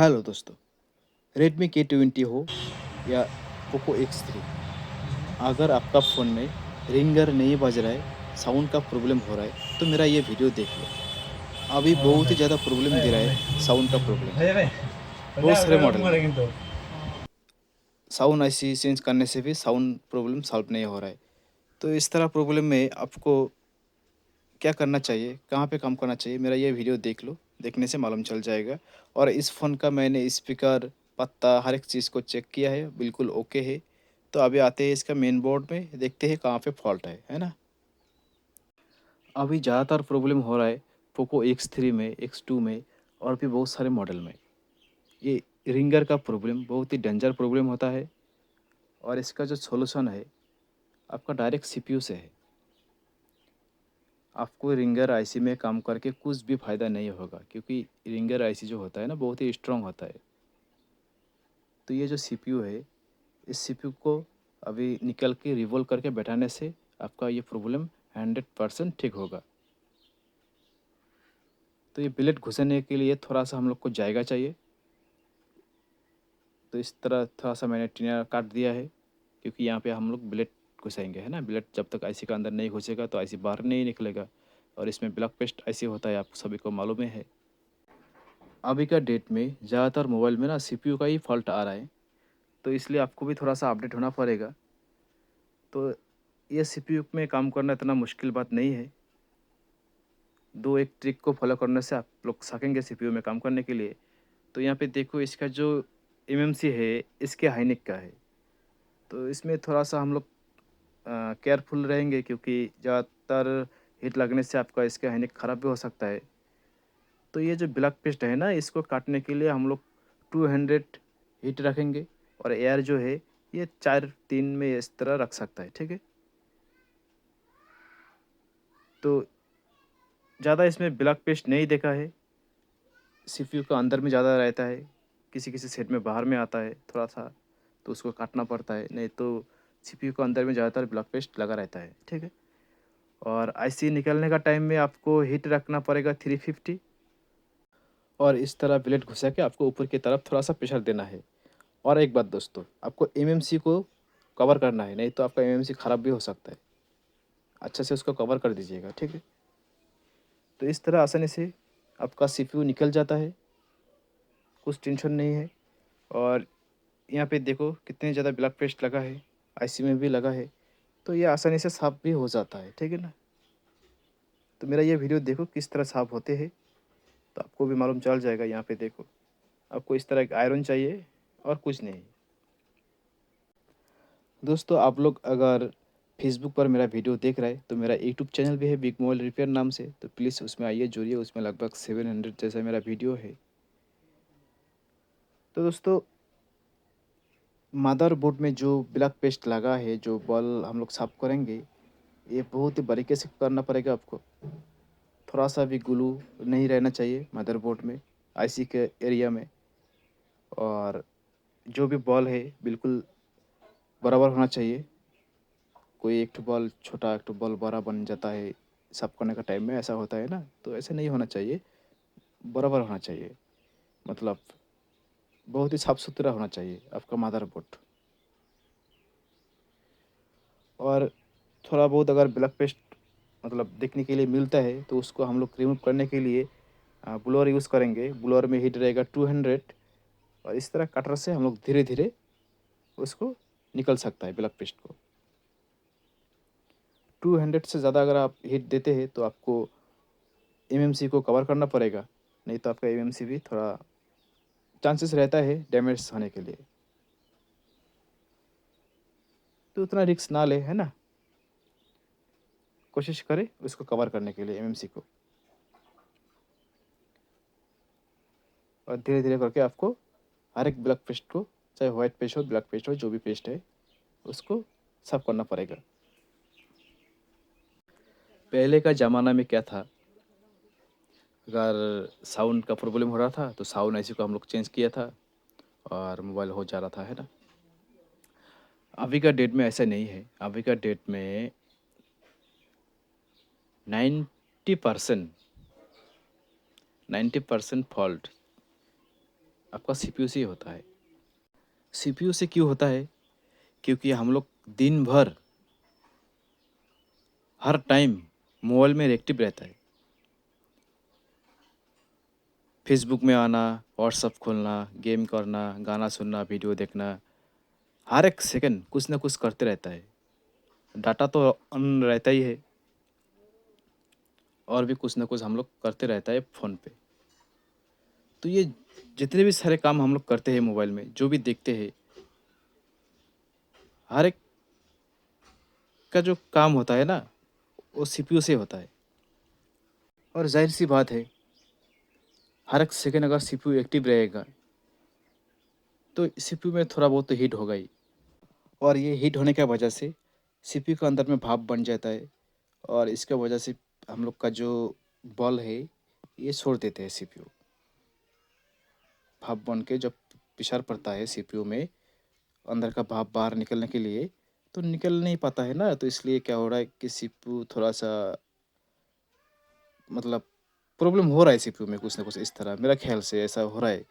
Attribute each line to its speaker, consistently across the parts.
Speaker 1: Hello दोस्तों, Redmi K20 हो या पोको X3, अगर आपका फ़ोन में रिंगर नहीं बज रहा है, साउंड का प्रॉब्लम हो रहा है, तो मेरा ये वीडियो देख लो। अभी बहुत ही ज़्यादा प्रॉब्लम दे रहा है साउंड का प्रॉब्लम। बहुत सारे मॉडल में साउंड आईसी चेंज करने से भी साउंड प्रॉब्लम सॉल्व नहीं हो रहा है। तो इस तरह प्रॉब्लम में आपको क्या करना चाहिए, कहाँ पे काम करना चाहिए, मेरा ये वीडियो देख लो। देखने से मालूम चल जाएगा। और इस फ़ोन का मैंने स्पीकर, पत्ता, हर एक चीज़ को चेक किया है, बिल्कुल ओके है। तो अभी आते हैं इसका मेन बोर्ड में, देखते हैं कहाँ पे फ़ॉल्ट है ना? अभी ज़्यादातर प्रॉब्लम हो रहा है पोको X3 में, X2 में और भी बहुत सारे मॉडल में। ये रिंगर का प्रॉब्लम बहुत ही डेंजर प्रॉब्लम होता है और इसका जो सॉल्यूशन है, आपका डायरेक्ट सीपीयू से है। आपको रिंगर आईसी में काम करके कुछ भी फ़ायदा नहीं होगा, क्योंकि रिंगर आईसी जो होता है ना, बहुत ही स्ट्रॉन्ग होता है। तो ये जो सीपीयू है, इस सीपीयू को अभी निकल के रिवॉल्व करके बैठाने से आपका ये प्रॉब्लम 100% ठीक होगा। तो ये बिलेट घुसाने के लिए थोड़ा सा हम लोग को जायगा चाहिए। तो इस तरह थोड़ा सा मैंने टीना काट दिया है, क्योंकि यहाँ पे हम लोग बिलेट घुसाएंगे, है ना। बिलेट जब तक आईसी का अंदर नहीं घुसेगा तो आईसी बाहर नहीं निकलेगा। और इसमें ब्लैक पेस्ट आईसी होता है, आप सभी को मालूम ही है। अभी का डेट में ज़्यादातर मोबाइल में ना सीपीयू का ही फॉल्ट आ रहा है, तो इसलिए आपको भी थोड़ा सा अपडेट होना पड़ेगा। तो ये सीपीयू में काम करना इतना मुश्किल बात नहीं है। दो एक ट्रिक को फॉलो करने से आप लोग सीखेंगे सीपीयू में काम करने के लिए। तो यहाँ पे देखो, इसका जो एमएमसी है, इसके हाइनेक का है। तो इसमें थोड़ा सा हम लोग केयरफुल रहेंगे, क्योंकि ज़्यादातर हीट लगने से आपका इसका हाइनेक ख़राब भी हो सकता है। तो ये जो ब्लैक पेस्ट है ना, इसको काटने के लिए हम लोग 200 हीट रखेंगे। और एयर जो है, ये 4-3 में इस तरह रख सकता है, ठीक है। तो ज़्यादा इसमें ब्लैक पेस्ट नहीं देखा है, सीपीयू का अंदर में ज़्यादा रहता है, किसी किसी सेट में बाहर में आता है थोड़ा सा, तो उसको काटना पड़ता है। नहीं तो सीपीयू का अंदर में ज़्यादातर ब्लैक पेस्ट लगा रहता है, ठीक है। और आईसी निकलने का टाइम में आपको हीट रखना पड़ेगा 350। और इस तरह ब्लेड घुसा के आपको ऊपर की तरफ थोड़ा सा प्रेशर देना है। और एक बात दोस्तों, आपको एमएमसी को कवर करना है, नहीं तो आपका एमएमसी ख़राब भी हो सकता है। अच्छे से उसको कवर कर दीजिएगा, ठीक है। तो इस तरह आसानी से आपका सीपीयू निकल जाता है, कुछ टेंशन नहीं है। और यहाँ पे देखो कितने ज़्यादा ब्लैक पेस्ट लगा है, आईसी में भी लगा है। तो ये आसानी से साफ़ भी हो जाता है, ठीक है ना। तो मेरा ये वीडियो देखो किस तरह साफ़ होते हैं, तो आपको भी मालूम चल जाएगा। यहाँ पे देखो, आपको इस तरह एक आयरन चाहिए और कुछ नहीं। दोस्तों, आप लोग अगर फेसबुक पर मेरा वीडियो देख रहे हैं, तो मेरा यूट्यूब चैनल भी है बिग मोबाइल रिपेयर नाम से, तो प्लीज़ उसमें आइए, जुड़िए। उसमें लगभग 700 जैसा मेरा वीडियो है। तो दोस्तों, मदरबोर्ड में जो ब्लैक पेस्ट लगा है, जो बॉल हम लोग साफ़ करेंगे, ये बहुत ही बारीकी से करना पड़ेगा आपको। थोड़ा सा भी ग्लू नहीं रहना चाहिए मदरबोर्ड में, आईसी के एरिया में। और जो भी बॉल है, बिल्कुल बराबर होना चाहिए। कोई एक ठो बॉल छोटा, एक ठो बॉल बड़ा बन जाता है साफ़ करने का टाइम में, ऐसा होता है ना। तो ऐसे नहीं होना चाहिए, बराबर होना चाहिए। मतलब बहुत ही साफ़ सुथरा होना चाहिए आपका मदरबोर्ड। और थोड़ा बहुत अगर ब्लैक पेस्ट मतलब देखने के लिए मिलता है, तो उसको हम लोग रिमूव करने के लिए ब्लोअर यूज़ करेंगे। ब्लोअर में हीट रहेगा 200, और इस तरह कटर से हम लोग धीरे धीरे उसको निकल सकता है ब्लैक पेस्ट को। 200 से ज़्यादा अगर आप हीट देते हैं, तो आपको एमएमसी को कवर करना पड़ेगा, नहीं तो आपका एमएमसी भी थोड़ा चांसेस रहता है डैमेज होने के लिए। तो उतना रिस्क ना ले, है ना। कोशिश करें उसको कवर करने के लिए एमएमसी को। और धीरे धीरे करके आपको हर एक ब्लैक पेस्ट को, चाहे वाइट पेस्ट हो, ब्लैक पेस्ट हो, जो भी पेस्ट है, उसको साफ करना पड़ेगा। पहले का ज़माना में क्या था, अगर साउंड का प्रॉब्लम हो रहा था, तो साउंड आईसी को हम लोग चेंज किया था और मोबाइल हो जा रहा था, है ना। अभी का डेट में ऐसा नहीं है। अभी का डेट में 90% 90% फॉल्ट आपका सीपीयू से ही होता है। सीपीयू से क्यों होता है? क्योंकि हम लोग दिन भर हर टाइम मोबाइल में एक्टिव रहता है। फेसबुक में आना, व्हाट्सएप खोलना, गेम करना, गाना सुनना, वीडियो देखना, हर एक सेकंड कुछ ना कुछ करते रहता है। डाटा तो ऑन रहता ही है और भी कुछ ना कुछ हम लोग करते रहता है फ़ोन पे। तो ये जितने भी सारे काम हम लोग करते हैं मोबाइल में, जो भी देखते हैं, हर एक का जो काम होता है ना, वो सीपीयू से होता है। और ज़ाहिर-सी बात है, हर एक सेकंड अगर सीपीयू एक्टिव रहेगा, तो सीपीयू में थोड़ा बहुत तो हीट होगा ही। और ये हीट होने की वजह से सीपीयू के अंदर में भाप बन जाता है और इसके वजह से हम लोग का जो बॉल है, ये छोड़ देते हैं सीपीयू। भाप बन के जब प्रेशर पड़ता है सीपीयू में, अंदर का भाप बाहर निकलने के लिए, तो निकल नहीं पाता है ना, तो इसलिए क्या हो रहा है कि सीपीयू थोड़ा-सा मतलब प्रॉब्लम हो रहा है सीपीयू में कुछ ना कुछ इस तरह, मेरा ख़्याल से ऐसा हो रहा है।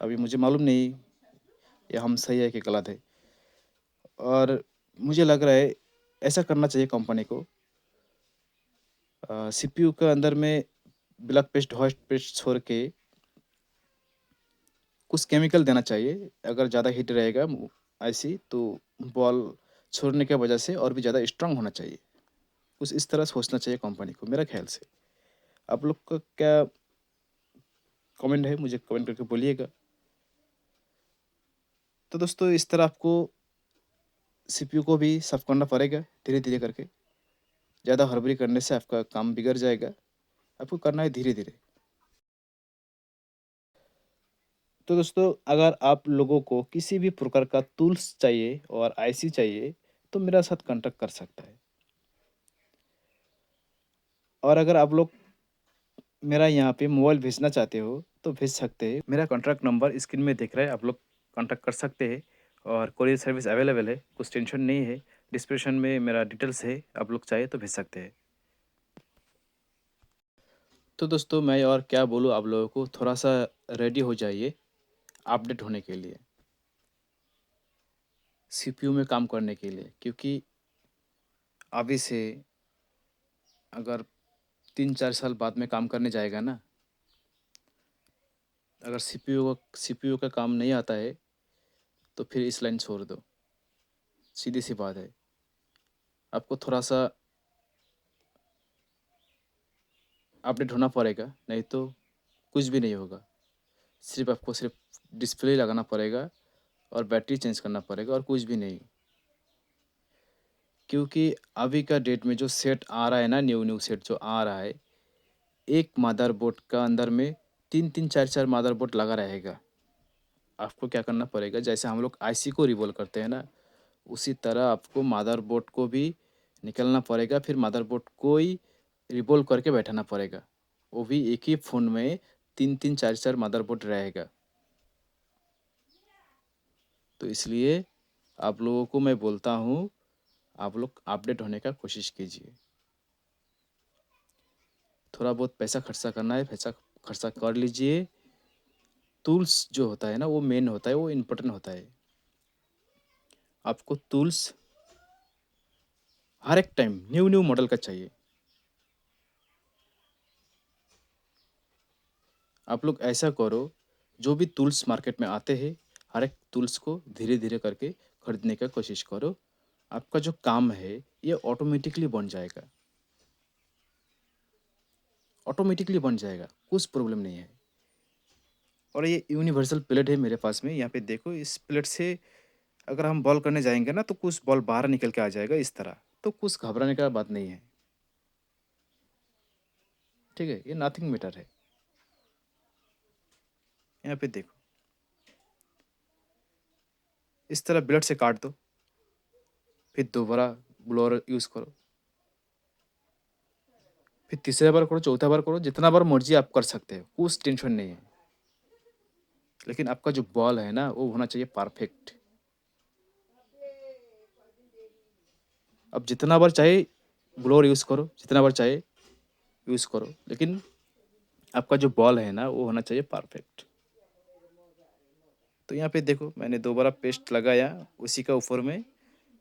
Speaker 1: अभी मुझे मालूम नहीं, ये हम सही है कि गलत है। और मुझे लग रहा है ऐसा करना चाहिए कंपनी को, सीपीयू के अंदर में ब्लैक पेस्ट, व्हाइट पेस्ट छोड़ के कुछ केमिकल देना चाहिए। अगर ज़्यादा हीट रहेगा आईसी तो बॉल छोड़ने की वजह से और भी ज़्यादा स्ट्रांग होना चाहिए। कुछ इस तरह सोचना चाहिए कंपनी को मेरा ख़्याल से। आप लोग का क्या कमेंट है, मुझे कमेंट करके बोलिएगा। तो दोस्तों इस तरह आपको सीपीयू को भी साफ़ करना पड़ेगा धीरे-धीरे करके। ज़्यादा हड़बड़ी करने से आपका काम बिगड़ जाएगा। आपको करना है धीरे-धीरे। तो दोस्तों अगर आप लोगों को किसी भी प्रकार का टूल्स चाहिए और आईसी चाहिए, तो मेरा साथ कॉन्टैक्ट कर सकता है। और अगर आप लोग मेरा यहाँ पे मोबाइल भेजना चाहते हो, तो भेज सकते हैं। मेरा कॉन्टैक्ट नंबर स्क्रीन में दिख रहा है, आप लोग कॉन्टैक्ट कर सकते हैं और कोरियर सर्विस अवेलेबल है, कुछ टेंशन नहीं है। डिस्क्रिप्शन में मेरा डिटेल्स है, आप लोग चाहे तो भेज सकते हैं। तो दोस्तों मैं और क्या बोलूँ आप लोगों को, थोड़ा-सा रेडी हो जाइए अपडेट होने के लिए, सीपीयू में काम करने के लिए। क्योंकि अभी से अगर 3-4 साल बाद में काम करने जाएगा ना, अगर सीपीयू का काम नहीं आता है, तो फिर इस लाइन छोड़ दो, सीधी-सी बात है। आपको थोड़ा-सा अपडेट होना पड़ेगा, नहीं तो कुछ भी नहीं होगा। सिर्फ़ डिस्प्ले लगाना पड़ेगा और बैटरी चेंज करना पड़ेगा और कुछ भी नहीं। क्योंकि अभी का डेट में जो सेट आ रहा है ना, न्यू-न्यू सेट जो आ रहा है, एक मदरबोर्ड का अंदर में 3-3 4-4 मदरबोर्ड लगा रहेगा। आपको क्या करना पड़ेगा, जैसे हम लोग आईसी को रिवॉल्व करते हैं ना, उसी तरह आपको मदरबोर्ड को भी निकालना पड़ेगा, फिर मदरबोर्ड को ही रिवॉल्व करके बैठाना पड़ेगा। वो भी एक ही फ़ोन में 3-3 4-4 मदरबोर्ड रहेगा। तो इसलिए आप लोगों को मैं बोलता हूँ, आप लोग अपडेट होने का कोशिश कीजिए। थोड़ा बहुत पैसा खर्चा करना है, पैसा खर्चा कर लीजिए। टूल्स जो होता है ना, वो मेन होता है, वो इम्पोर्टेंट होता है। आपको टूल्स हर एक टाइम न्यू-न्यू मॉडल का चाहिए। आप लोग ऐसा करो, जो भी टूल्स मार्केट में आते हैं, हर एक टूल्स को धीरे-धीरे करके खरीदने का कोशिश करो। आपका जो काम है, ये ऑटोमेटिकली बन जाएगा। ऑटोमेटिकली बन जाएगा, कुछ प्रॉब्लम नहीं है। और ये यूनिवर्सल प्लेट है मेरे पास में, यहाँ पे देखो, इस प्लेट से अगर हम बॉल करने जाएँगे ना, तो कुछ बॉल बाहर निकल के आ जाएगा इस तरह। तो कुछ घबराने का बात नहीं है, ठीक है? ये नथिंग मैटर है। यहाँ पे देखो, इस तरह ब्लेड से काट दो, फिर दोबारा ब्लोअर यूज़ करो, फिर तीसरा बार करो, चौथा बार करो, जितना बार मर्ज़ी आप कर सकते हो, कुछ टेंशन नहीं है। लेकिन आपका जो बॉल है ना, वो होना चाहिए परफेक्ट। अब जितना बार चाहे ब्लोअर यूज़ करो, जितना बार चाहे यूज़ करो, लेकिन आपका जो बॉल है ना, वो होना चाहिए परफेक्ट। तो यहाँ पे देखो मैंने दोबारा पेस्ट लगाया उसी का ऊपर में,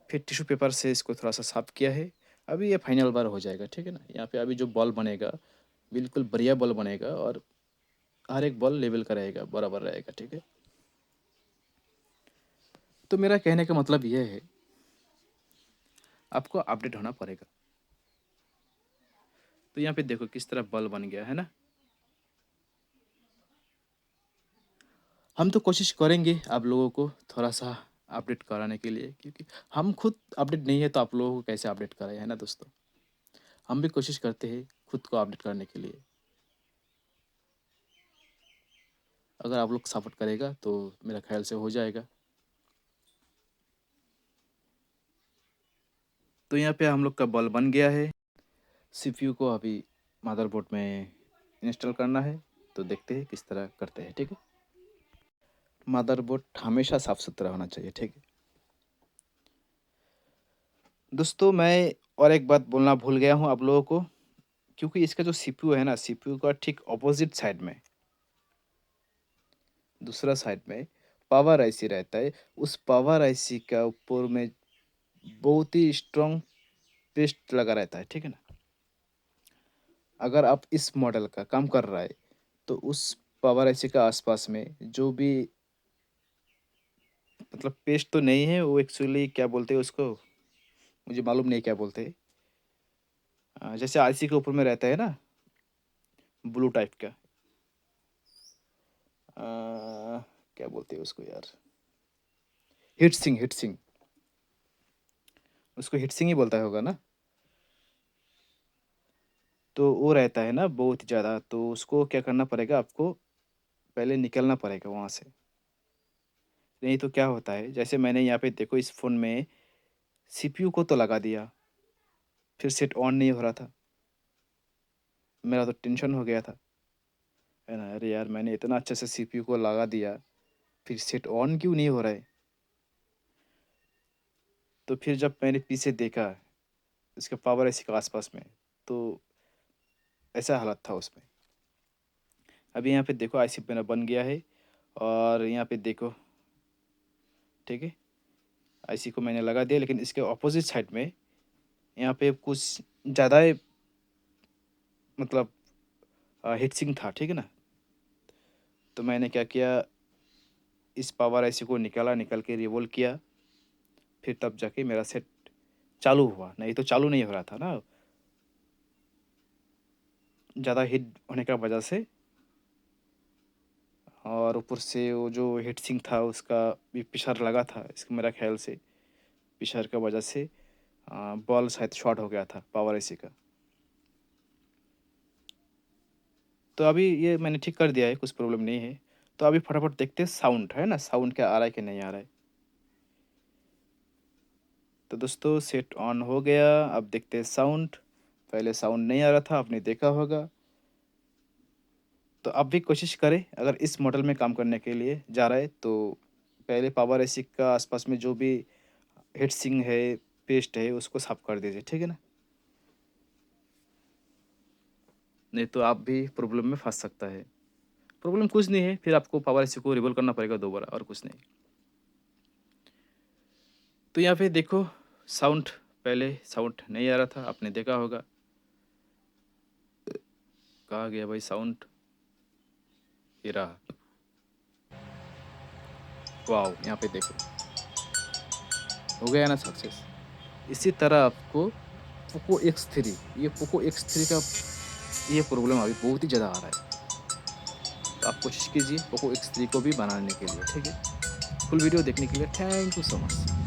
Speaker 1: फिर टिश्यू पेपर से इसको थोड़ा-सा साफ़ किया है। अभी ये फाइनल बार हो जाएगा, ठीक है ना? यहाँ पे अभी जो बॉल बनेगा, बिल्कुल बढ़िया बॉल बनेगा और हर एक बॉल लेवल का रहेगा, बराबर रहेगा, ठीक है? तो मेरा कहने का मतलब ये है, आपको अपडेट होना पड़ेगा। तो यहाँ पे देखो किस तरह बॉल बन गया, है ना? हम तो कोशिश करेंगे आप लोगों को थोड़ा-सा अपडेट कराने के लिए, क्योंकि हम खुद अपडेट नहीं है तो आप लोगों को कैसे अपडेट कराएँ, है ना दोस्तों? हम भी कोशिश करते हैं खुद को अपडेट करने के लिए। अगर आप लोग सपोर्ट करेगा तो मेरा ख़्याल से हो जाएगा। तो यहाँ पे हम लोग का बॉल बन गया है। सीपीयू को अभी मदरबोर्ड में इंस्टॉल करना है, तो देखते हैं किस तरह करते हैं, ठीक है? मदरबोर्ड हमेशा साफ़-सुथरा होना चाहिए, ठीक है? दोस्तों मैं और एक बात बोलना भूल गया हूँ आप लोगों को, क्योंकि इसका जो सीपीयू है ना, सीपीयू का ठीक अपोज़िट साइड में, दूसरा साइड में पावर आईसी रहता है। उस पावर आईसी का ऊपर में बहुत ही स्ट्रॉन्ग पेस्ट लगा रहता है, ठीक है ना? अगर आप इस मॉडल का काम कर रहा है, तो उस पावर आईसी का आस-पास में जो भी मतलब पेस्ट तो नहीं है, वो एक्चुअली क्या बोलते हैं उसको, मुझे मालूम नहीं क्या बोलते हैं। जैसे आईसी के ऊपर में रहता है ना, ब्लू टाइप का, क्या बोलते हैं उसको यार? Heat sink, heat sink. उसको हीट सिंक ही बोलता होगा ना? तो वो रहता है ना बहुत ज़्यादा, तो उसको क्या करना पड़ेगा आपको, पहले निकलना पड़ेगा वहाँ से। नहीं तो क्या होता है, जैसे मैंने यहाँ पे देखो इस फ़ोन में सीपीयू को तो लगा दिया, फिर सेट ऑन नहीं हो रहा था। मेरा तो टेंशन हो गया था, है ना? अरे यार मैंने इतना अच्छे से सीपीयू को लगा दिया, फिर सेट ऑन क्यों नहीं हो रहा है? तो फिर जब मैंने पीछे देखा, इसके पावर आईसी के आस-पास में, तो ऐसा हालत था उसमें। अभी यहाँ पे देखो आईसी मेरा बन गया है और यहाँ पे देखो, ठीक है? आईसी को मैंने लगा दिया, लेकिन इसके अपोज़िट साइड में यहाँ पे कुछ ज़्यादा ही मतलब हीट सिंक था, ठीक है ना? तो मैंने क्या किया, इस पावर आईसी को निकाला, निकाल के रिवोल्व किया, फिर तब जाके मेरा सेट चालू हुआ, नहीं तो चालू नहीं हो रहा था ना, ज़्यादा हीट होने का वजह से। और ऊपर से वो जो हीट सिंक था उसका भी प्रेशर लगा था, इसका मेरा ख़्याल से प्रेशर का वजह से बल्ब शायद शॉर्ट हो गया था पावर आईसी का। तो अभी ये मैंने ठीक कर दिया है, कुछ प्रॉब्लम नहीं है। तो अभी फटाफट देखते हैं साउंड, है ना? साउंड क्या आ रहा है कि नहीं आ रहा है? तो दोस्तों सेट ऑन हो गया, अब देखते हैं साउंड। पहले साउंड नहीं आ रहा था, आपने देखा होगा। तो आप भी कोशिश करें, अगर इस मॉडल में काम करने के लिए जा रहा है तो पहले पावर एसी का आसपास में जो भी हीट सिंक है, पेस्ट है, उसको साफ कर दीजिए, ठीक है ना? नहीं तो आप भी प्रॉब्लम में फँस सकता है। प्रॉब्लम कुछ नहीं है, फिर आपको पावर एसी को रिवोल्व करना पड़ेगा दोबारा, और कुछ नहीं। तो यहाँ पे देखो साउंड, पहले साउंड नहीं आ रहा था, आपने देखा होगा। कहाँ गया भाई साउंड? ये रहा। वाओ! यहाँ पे देखो, हो गया ना सक्सेस। इसी तरह आपको पोको X3, ये पोको X3 का ये प्रॉब्लम अभी बहुत ही ज़्यादा आ रहा है। तो आप कोशिश कीजिए पोको X3 को भी बनाने के लिए, ठीक है? फुल वीडियो देखने के लिए थैंक यू सो मच।